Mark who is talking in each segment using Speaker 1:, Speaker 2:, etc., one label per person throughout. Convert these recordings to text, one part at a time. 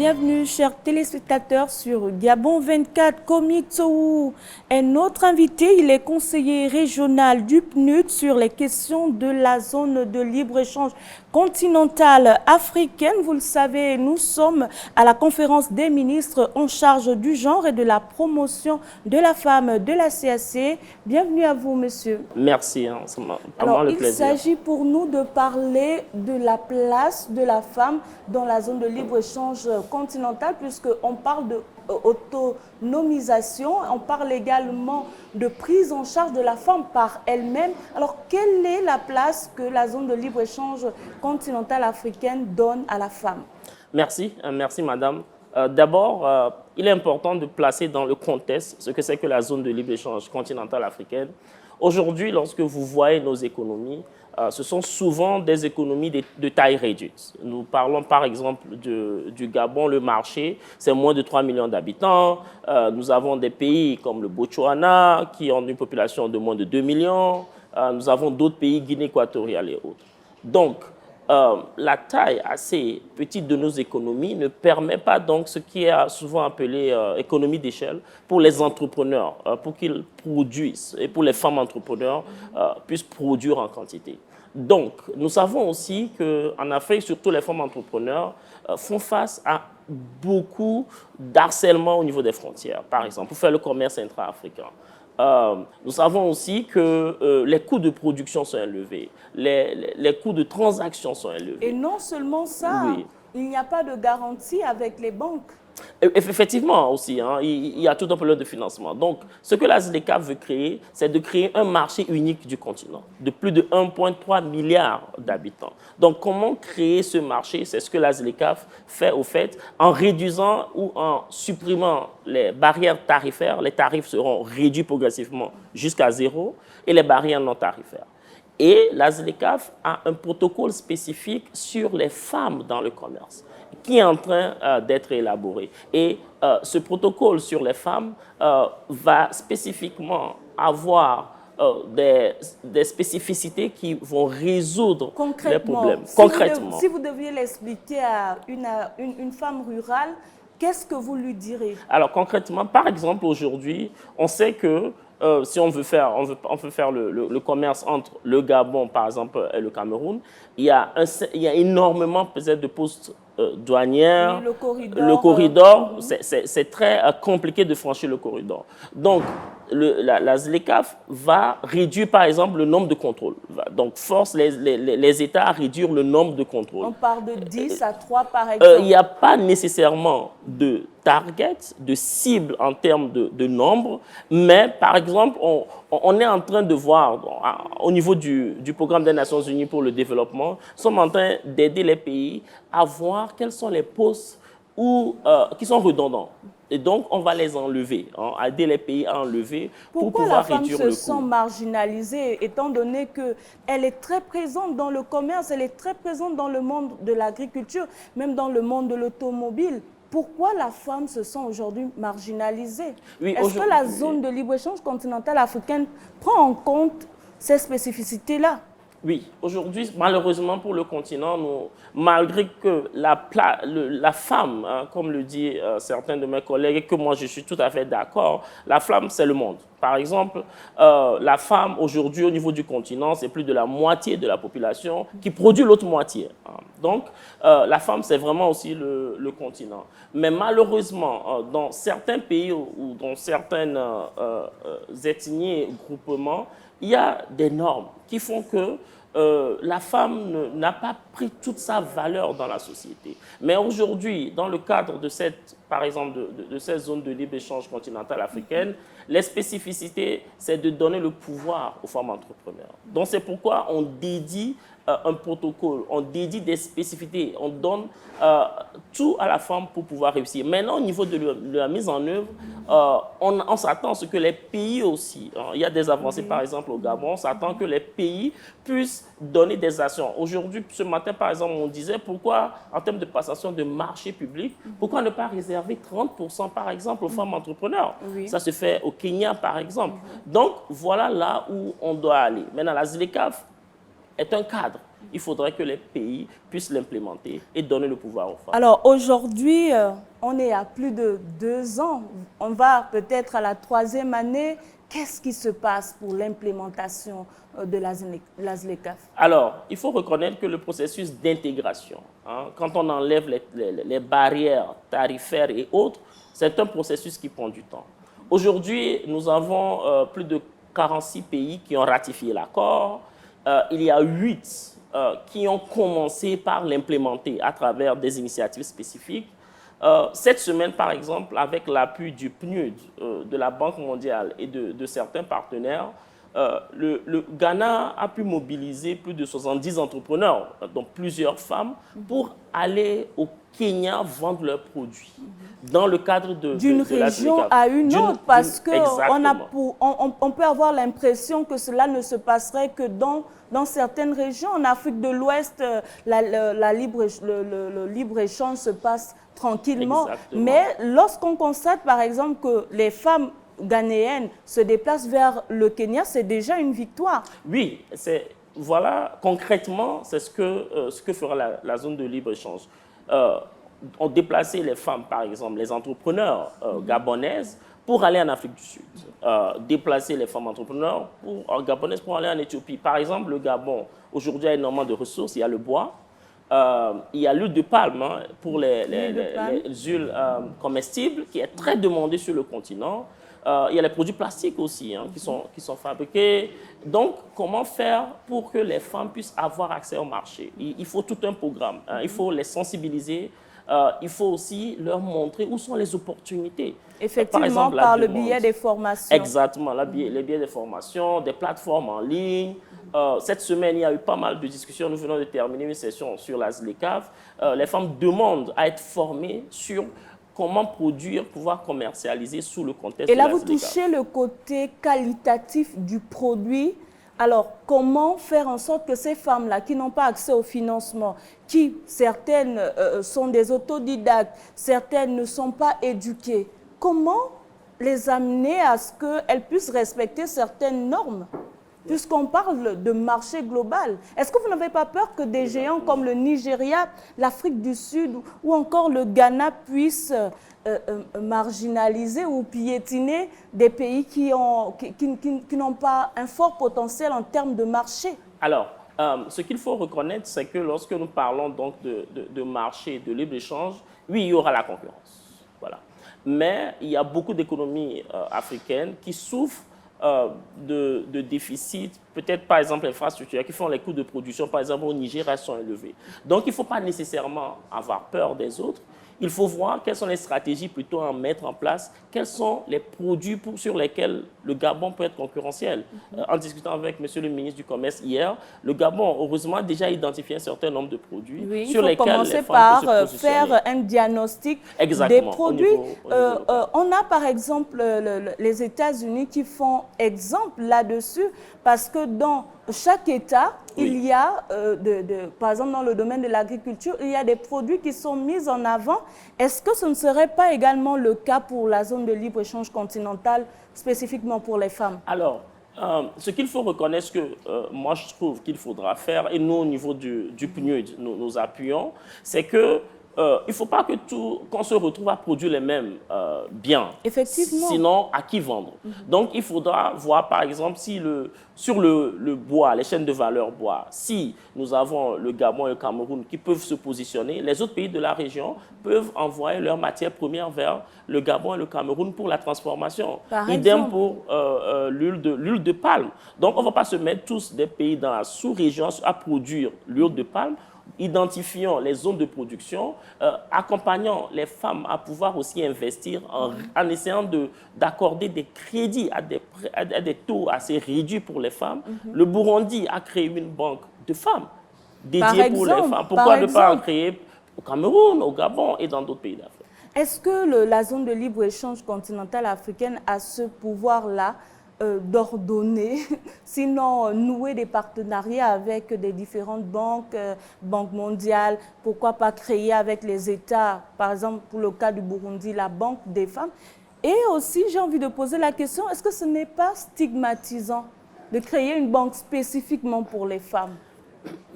Speaker 1: Bienvenue, chers téléspectateurs, sur Gabon 24. Komi Tsou est notre invité. Il est conseiller régional du PNUD sur les questions de la zone de libre-échange continentale africaine. Vous le savez, nous sommes à la conférence des ministres en charge du genre et de la promotion de la femme de la CAC. Bienvenue à vous, monsieur.
Speaker 2: Merci, hein, c'est vraiment le plaisir.
Speaker 1: Il s'agit pour nous de parler de la place de la femme dans la zone de libre-échange continentale, puisqu'on parle d'autonomisation, on parle également de prise en charge de la femme par elle-même. Alors, quelle est la place que la zone de libre-échange continentale africaine donne à la femme?
Speaker 2: Merci, merci madame. D'abord, il est important de placer dans le contexte ce que c'est que la zone de libre-échange continentale africaine. Aujourd'hui, lorsque vous voyez nos économies, ce sont souvent des économies de taille réduite. Nous parlons par exemple du Gabon, le marché, c'est moins de 3 millions d'habitants. Nous avons des pays comme le Botswana qui ont une population de moins de 2 millions. Nous avons d'autres pays, Guinée équatoriale et autres. Donc, la taille assez petite de nos économies ne permet pas donc ce qui est souvent appelé économie d'échelle pour les entrepreneurs, pour qu'ils produisent et pour les femmes entrepreneurs puissent produire en quantité. Donc, nous savons aussi qu'en Afrique, surtout les femmes entrepreneurs font face à beaucoup d'harcèlement au niveau des frontières, par exemple, pour faire le commerce intra-africain. Nous savons aussi que les coûts de production sont élevés, les coûts de transaction sont élevés.
Speaker 1: Et non seulement ça, oui. Il n'y a pas de garantie avec les banques.
Speaker 2: Effectivement aussi, hein, il y a tout un problème de financement. Donc, ce que la ZLECAf veut créer, c'est de créer un marché unique du continent, de plus de 1,3 milliard d'habitants. Donc, comment créer ce marché? C'est ce que la ZLECAf fait au fait, en réduisant ou en supprimant les barrières tarifaires. Les tarifs seront réduits progressivement jusqu'à zéro et les barrières non tarifaires. Et la ZLECAf a un protocole spécifique sur les femmes dans le commerce qui est en train d'être élaboré. Et ce protocole sur les femmes va spécifiquement avoir des spécificités qui vont résoudre les problèmes.
Speaker 1: Concrètement, si vous deviez l'expliquer à une femme rurale, qu'est-ce que vous lui direz? Alors
Speaker 2: concrètement, par exemple, aujourd'hui, on sait que si on veut faire le commerce entre le Gabon, par exemple, et le Cameroun, il y a énormément peut-être de postes douanières.
Speaker 1: Oui,
Speaker 2: le corridor, c'est très compliqué de franchir le corridor. Donc, la ZLECAf va réduire, par exemple, le nombre de contrôles. Donc, force les États à réduire le nombre de contrôles.
Speaker 1: On parle de 10 à 3, par exemple.
Speaker 2: Il n'y a pas nécessairement de target, de cible en termes de nombre, mais, par exemple, on est en train de voir, au niveau du programme des Nations Unies pour le développement, nous sommes en train d'aider les pays à voir quels sont les postes qui sont redondants. Et donc, on va les enlever, hein, aider les pays à enlever pour pouvoir réduire le coût.
Speaker 1: Pourquoi la femme se sent marginalisée, étant donné qu'elle est très présente dans le commerce, elle est très présente dans le monde de l'agriculture, même dans le monde de l'automobile? Pourquoi la femme se sent aujourd'hui marginalisée? Oui, est-ce que la zone de libre-échange continentale africaine prend en compte ces spécificités-là?
Speaker 2: Oui, aujourd'hui, malheureusement pour le continent, malgré que la femme, hein, comme le disent certains de mes collègues, et que moi je suis tout à fait d'accord, la femme c'est le monde. Par exemple, la femme aujourd'hui au niveau du continent, c'est plus de la moitié de la population qui produit l'autre moitié. Hein. Donc, la femme c'est vraiment aussi le continent. Mais malheureusement, dans certains pays ou dans certaines ethnies et groupements, il y a des normes qui font que la femme n'a pas pris toute sa valeur dans la société. Mais aujourd'hui, dans le cadre de par exemple, de cette zone de libre-échange continentale africaine, les spécificités, c'est de donner le pouvoir aux femmes entrepreneurs. Donc c'est pourquoi on dédie un protocole, on dédie des spécificités, on donne tout à la femme pour pouvoir réussir. Maintenant, au niveau de la mise en œuvre, on s'attend à ce que les pays aussi, hein, il y a des avancées par exemple au Gabon, on s'attend que les pays puissent donner des actions. Aujourd'hui, ce matin par exemple, on disait pourquoi, en termes de passation de marché public, pourquoi ne pas réserver 30% par exemple aux femmes entrepreneurs? Oui. Ça se fait au Kenya par exemple. Donc voilà là où on doit aller. Maintenant, la ZLECAf est un cadre. il faudrait que les pays puissent l'implémenter et donner le pouvoir aux femmes.
Speaker 1: Alors aujourd'hui, on est à plus de 2 ans. On va peut-être à la 3e année. Qu'est-ce qui se passe pour l'implémentation de la ZLECAf?
Speaker 2: Alors, il faut reconnaître que le processus d'intégration, quand on enlève les barrières tarifaires et autres, c'est un processus qui prend du temps. Aujourd'hui, nous avons plus de 46 pays qui ont ratifié l'accord. Il y a 8 qui ont commencé par l'implémenter à travers des initiatives spécifiques. Cette semaine, par exemple, avec l'appui du PNUD, de la Banque mondiale et de certains partenaires, le Ghana a pu mobiliser plus de 70 entrepreneurs, dont plusieurs femmes, pour aller au Kenya vendre leurs produits dans le cadre
Speaker 1: d'une région à une autre, parce qu'on peut avoir l'impression que cela ne se passerait que dans certaines régions. En Afrique de l'Ouest, le libre-échange se passe tranquillement.
Speaker 2: Exactement.
Speaker 1: Mais lorsqu'on constate, par exemple, que les femmes ghanéennes se déplacent vers le Kenya, c'est déjà une victoire.
Speaker 2: Oui, voilà, concrètement, c'est ce que fera la zone de libre-échange. On déplaçait les femmes, par exemple, les entrepreneurs gabonaises pour aller en Afrique du Sud. Déplacer les femmes entrepreneurs gabonaises pour aller en Éthiopie. Par exemple, le Gabon, aujourd'hui, a énormément de ressources. Il y a le bois, il y a l'huile de palme pour les huiles comestibles, qui est très demandée sur le continent. Il y a les produits plastiques aussi qui sont fabriqués. Donc, comment faire pour que les femmes puissent avoir accès au marché? Il faut tout un programme. Il faut les sensibiliser. Il faut aussi leur montrer où sont les opportunités.
Speaker 1: Effectivement, par le biais des formations.
Speaker 2: Exactement, les biais des formations, des plateformes en ligne. Cette semaine, il y a eu pas mal de discussions. Nous venons de terminer une session sur la ZLECAf. Les femmes demandent à être formées sur comment produire, pouvoir commercialiser sous le contexte de la ZLECAf.
Speaker 1: Et là, vous touchez le côté qualitatif du produit. Alors, comment faire en sorte que ces femmes-là, qui n'ont pas accès au financement, certaines sont des autodidactes, certaines ne sont pas éduquées, comment les amener à ce qu'elles puissent respecter certaines normes? Puisqu'on parle de marché global, est-ce que vous n'avez pas peur que des géants comme le Nigeria, l'Afrique du Sud ou encore le Ghana puissent marginaliser ou piétiner des pays qui n'ont pas un fort potentiel en termes de marché?
Speaker 2: Alors, ce qu'il faut reconnaître, c'est que lorsque nous parlons donc de marché, de libre-échange, oui, il y aura la concurrence. Voilà. Mais il y a beaucoup d'économies africaines qui souffrent de déficits, peut-être par exemple infrastructures, qui font les coûts de production, par exemple au Nigeria, sont élevés. Donc il ne faut pas nécessairement avoir peur des autres. Il faut voir quelles sont les stratégies plutôt à mettre en place, quels sont les produits sur lesquels le Gabon peut être concurrentiel. En discutant avec M. le ministre du Commerce hier, le Gabon, heureusement, a déjà identifié un certain nombre de produits sur lesquels les femmes peuvent se positionner.
Speaker 1: Il faut commencer par faire un diagnostic des produits. On a par exemple les États-Unis qui font exemple là-dessus, parce que dans chaque État, il y a, par exemple dans le domaine de l'agriculture, il y a des produits qui sont mis en avant. Est-ce que ce ne serait pas également le cas pour la zone de libre-échange continentale, spécifiquement pour les femmes? Alors,
Speaker 2: ce qu'il faut reconnaître, que moi je trouve qu'il faudra faire, et nous au niveau du PNUD, nous appuyons, c'est que il ne faut pas qu'on se retrouve à produire les mêmes biens.
Speaker 1: Effectivement.
Speaker 2: Sinon, à qui vendre? Donc, il faudra voir, par exemple, si sur le bois, les chaînes de valeur bois, si nous avons le Gabon et le Cameroun qui peuvent se positionner, les autres pays de la région peuvent envoyer leurs matières premières vers le Gabon et le Cameroun pour la transformation. Idem pour l'huile de palme. Donc, on ne va pas se mettre tous des pays dans la sous-région à produire l'huile de palme. Identifions les zones de production, accompagnant les femmes à pouvoir aussi investir en essayant d'accorder des crédits à des taux assez réduits pour les femmes. Le Burundi a créé une banque de femmes dédiée pour les femmes. Pourquoi ne pas en créer au Cameroun, au Gabon et dans d'autres pays d'Afrique?
Speaker 1: Est-ce que la zone de libre-échange continentale africaine a ce pouvoir-là d'ordonner, sinon nouer des partenariats avec des différentes banques, Banque mondiale, pourquoi pas créer avec les États, par exemple pour le cas du Burundi, la Banque des femmes? Et aussi, j'ai envie de poser la question, est-ce que ce n'est pas stigmatisant de créer une banque spécifiquement pour les femmes?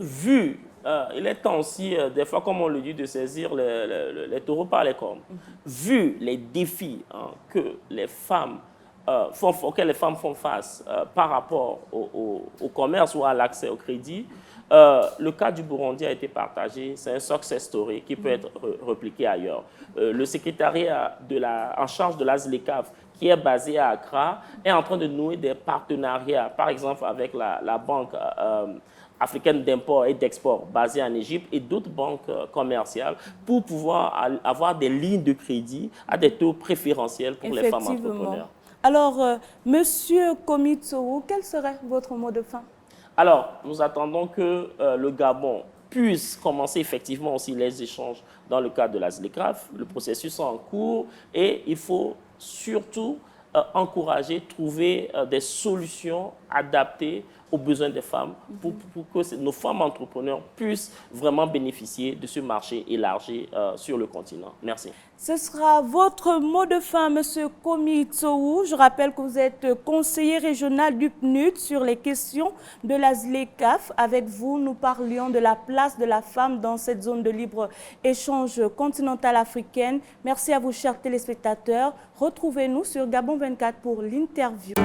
Speaker 2: il est temps aussi, des fois, comme on le dit, de saisir les taureaux par les cornes. Vu les défis que les femmes auxquels les femmes font face par rapport au commerce ou à l'accès au crédit, le cas du Burundi a été partagé. C'est un success story qui peut être repliqué ailleurs. Le secrétariat en charge de la ZLECAf, qui est basé à Accra, est en train de nouer des partenariats, par exemple avec la banque africaine d'import et d'export basée en Égypte et d'autres banques commerciales pour pouvoir avoir des lignes de crédit à des taux préférentiels pour les femmes entrepreneurs.
Speaker 1: Alors, Monsieur Komi-Tsou, quel serait votre mot de fin?
Speaker 2: Alors, nous attendons que le Gabon puisse commencer effectivement aussi les échanges dans le cadre de la ZLECAf. Le processus est en cours et il faut surtout encourager, trouver des solutions adaptées aux besoins des femmes pour que nos femmes entrepreneurs puissent vraiment bénéficier de ce marché élargi sur le continent. Merci.
Speaker 1: Ce sera votre mot de fin, Monsieur Komi-Tsou. Je rappelle que vous êtes conseiller régional du PNUD sur les questions de la ZLECAf. Avec vous, nous parlions de la place de la femme dans cette zone de libre-échange continentale africaine. Merci à vous, chers téléspectateurs. Retrouvez-nous sur Gabon 24 pour l'interview.